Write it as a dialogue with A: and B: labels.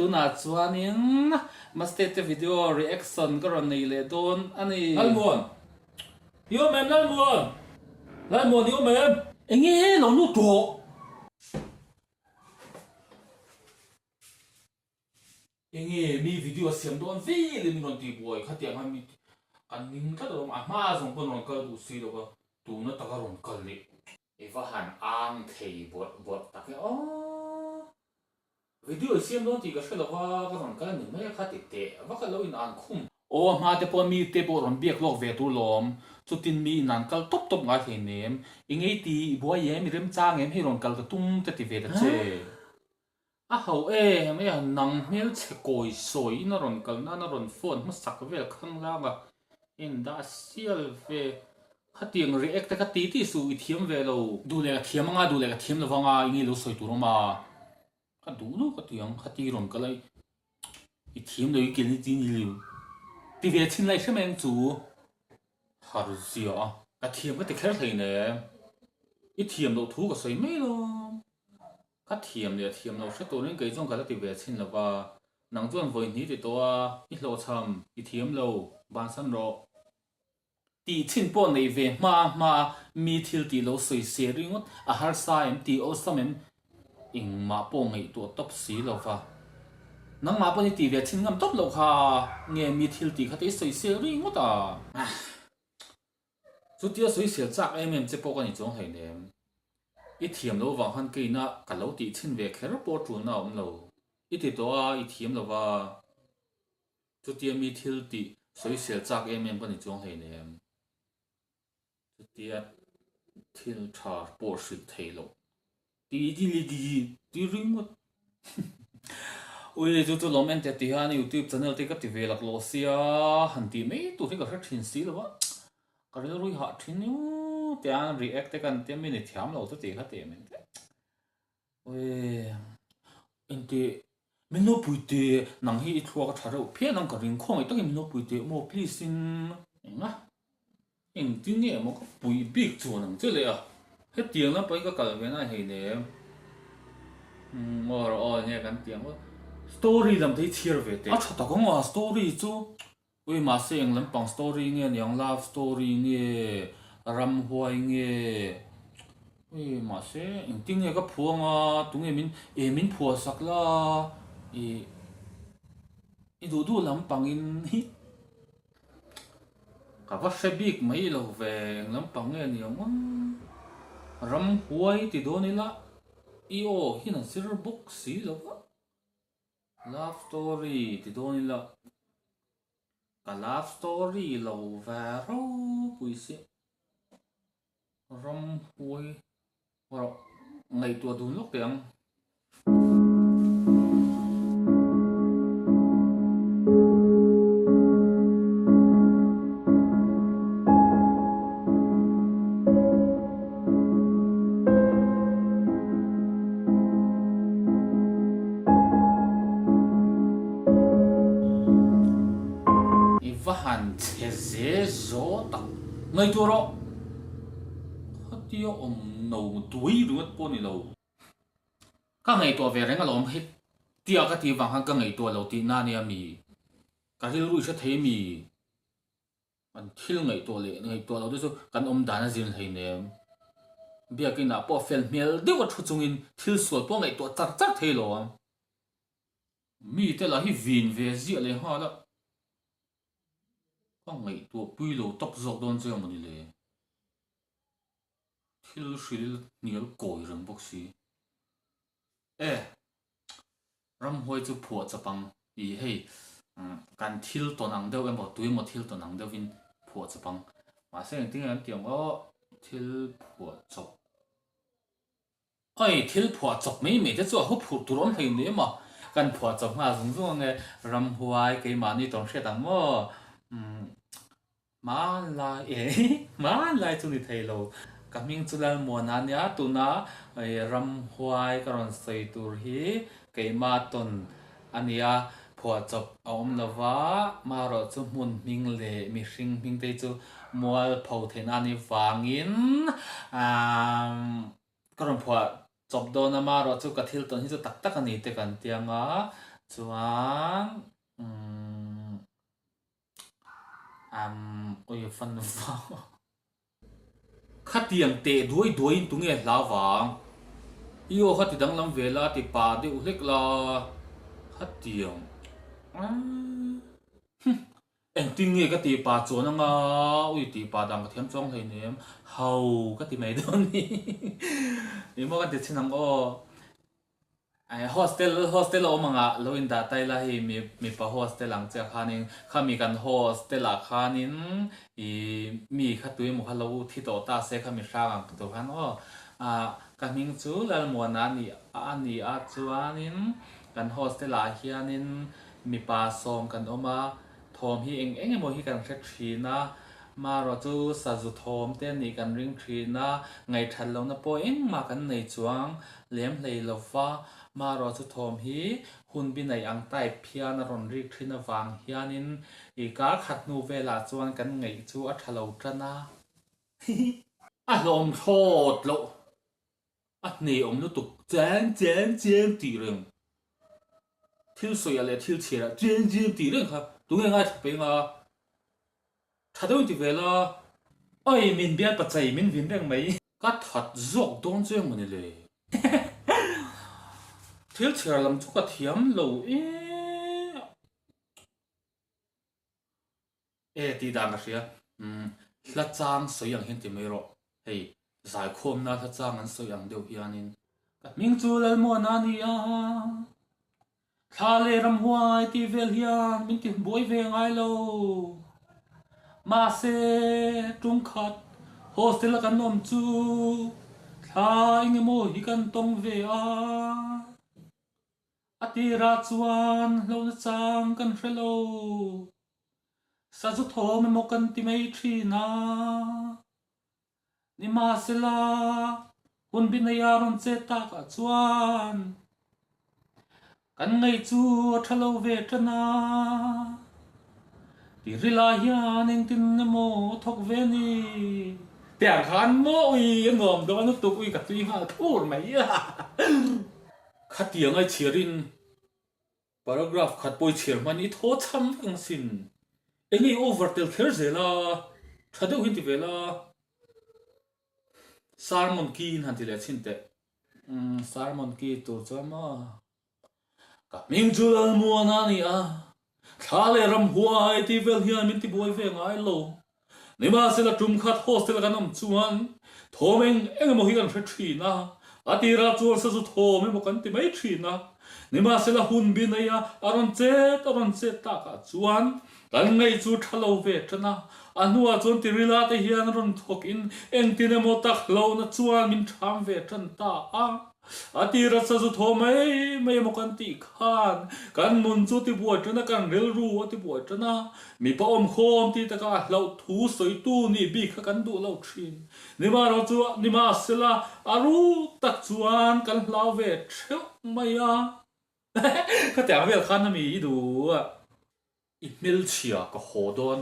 A: tu na chuanin mastate video reaction karon nei le don ani
B: Lalmuan. Yo mem lalmuan. Lalmuan yo mem.
A: enge lo nu to
B: Enge mi video siam don vi le mi non ti boy khatiang ha mi kan ning ka do ma song pon ron ka du si do ka tu na ta ka ron ka le
A: eva han ang thei bot ta ke o
B: video siam don ti ka shela wa ka ron ka ni mai kha ti te wa ka lo in an khum
A: o ma te po mi te po ron biak lok ve tu lom chutin mi nan kal top top nga the nem ingei ti boy ye mi rem chang em hi ron kal ka tung te ti ve da che a ho e me nang mel che koi soi na ron kal na ron phone ma sak vel khang la ma in da sial ve khatiang react ka ti ti su i thiam ve lo du le thiam nga du le ka thiam lo wanga ingi lo soi tu ro ma ka du lo ka tiang khati ron ka lai i thiam lo i ken ni tin li ti ve chin lai shemeng chu har zia ka thiam ka ti kher thei ne i thiam lo thu ka soi me lo ka thiam le thiam lo se to nen kai jong ka la ti ve chin lo wa nang chuan voi ni ti to a i lo cham i thiam lo ban san ro ti chin po nei ve ma mi thil ti lo soi se ringot a har sa em ti o sam em ing ma po ngai to top si lo wa nang ma po ni ti ve chin ngam top lo kha nge mi thil ti kha te soi se ringot a chu tia soi se chak em che po ka ni chong hai nem i thiam lo wang han ke na ka lo ti chin ve kher po tu na om lo i ti to a i thiam lo wa chu tia mi thil ti soi se chak em pa ni chong hai nem tia thil thar po shi thei lo ti li ring mo oi chu lom en te ti han YouTube channel te ka ti ve lak lo sia han ti me tu ri ka hra thin si lo wa ka ri rui ha thin ni tiang react te kan te mi ni thiam lo tu ti kha te men oi en te min no pui te nang hi i thua ka tharo phe nang ka ring khong i to min no pui te mo please in nga in tin ne mo ka pui big chu nang che le a he tiang na pai ka kal ve na hei ne or o ne kan tiang wa story lam thei thiar ve te a tha ta kong wa story chu ui ma se eng lam pang story nge yang love story nge ram huai nge ui ma se eng ting nge ka phuanga tung e min phua sak la i du lam pang in hi ka va se big mai lo ve lam pang nge ni ang ram huai ti do ni la i o hi na sir book si lo wa love story ti do ni la ka love story lo va ro pui se ram huai wa ngai tua dun lok tiang han che ze zo ta ngai tu ro hatia om no tui ruat po ni lo ka ngai to ve renga lom hit tia ka ti wang han ka ngai to lo ti na ni ami ka hil ru se thei mi an thil ngai to le ngai to lo so kan om dana zin hei nem bia ki na po fel mel de wa thu chung in thil sol po ngai to char char thei lo mi te la hi vin ve zi le ha la ka ngai to pui lo top zok don che mo ni le thil shil nial koi rang bok si ram hoi chu pho chapang i hei kan thil to nang deu em bo tui mo thil to nang deu vin pho chapang ma se ting an tiang o thil pho chop oi thil pho chop me te chu ho phu tu ron hei ne ma kan pho chop nga zung zung nge ram huai ke ma ni tong she tang mo ma lai chu ni thei lo kaming chulal mo na nya tu na ram huai karon sei tur hi ke ma ton ania phua chop om lawa ma ro chu mun ming le mi hring ming te chu mual pho then ani wangin karon phua chop do na ma ro chu ka thil ton hi chu tak tak ani te kan tianga chuan ôi phân vào khát tiền tệ đuôi tung nghe lá vàng yêu khát thì đang làm về là thì bà đi uống là khát tiền em tin nghe cái tí bà chỗ nó ngà ui tí bà đang cái thêm trong thầy nếm hầu cái tí mấy đó nè nhưng mà cái tí xin năng ô ai hostel ô mà ngà lâu in đã tay là hi mi bà hostel lang chắc khá nín khá miกัน hostel là khá nín ý mi khá tuổi một khá lâu thì tổ ta sẽ khá mi sang cái tổ khá nó cái mình chú là muốn anh chú anh nínกัน hostel là hi nín mi bà xongกันô mà thom hi eng emo hi kan khet thina ma ro chu sa zu thom te ni kan ring thina ngai thal lo na po eng ma kan nei chuang lem hlei lova ma ro chu thom hi hun bi nei ang tai phian ron ri thina wang hianin I ka khat nu vela chuan kan ngei chu a thalo trana a lom thot lo a nei om lu tuk chang ti reng thil soya le thil chera chang ti reng kha đúng ngay phải ngờ thật đâu thì về là ôi mình biết bắt chạy mình viên rằng mấy cắt thật dọc đông chơi mà này thiếu chờ làm chút cái thiếm lâu thì đang cái gì là trang soi yang hiện thì mấy rồi hey giải khom na là trang anh soi yang đều hiền nên mình chú lên mua nani à thà lê ram hoài thì về hiền mình tìm bối về ngay lâu mà sẽ trung khát hostel là cái nôm chú thà anh mua hi cái tông về ti ra chuan lâu na chang kan hello sa zu thom mo kan ti mai thi na ni ma se la hun bin ya ron che ta ka chuan kan ngai chu thalo ve tana ti rila hian eng tin mo thok ve ni tiang khan mo ui ngom do nu tuk ui ka tui ha thur mai a khát tiếng ai chirin paragraph khát bôi chir man i tho cham kang sin engi overtel kher zela thadu hin ti vela sarmon kin han ti le chin te sarmon ki tu chama ka ming chu al mo na ni a thale ram huai ti vel hian min ti boi ve ngai lo ni ma se la tum khat hostel ka nam chuan thomeng engmo hi kan thri na atira chuan sa zu thom mo kan ti mai thi na ni ma se la hun bin ya aron che ta ka chuan kan ngai chu thalo ve tana anua chuan ti rila te hian ron thok in eng tin mo tak lo na chuan min tham ve tan ta a atira sa zu thom mai mo kan ti khan kan mun chu ti buai tana kan rel ru ti buai tana mi pa om khom ti ta ka lo thu soi tu ni bi kha kan du lo thin ni ma ro chu ni ma se la aru tak chuan kan hlau ve theu mai a ka tiang vel khan na mi du email chia ka hodon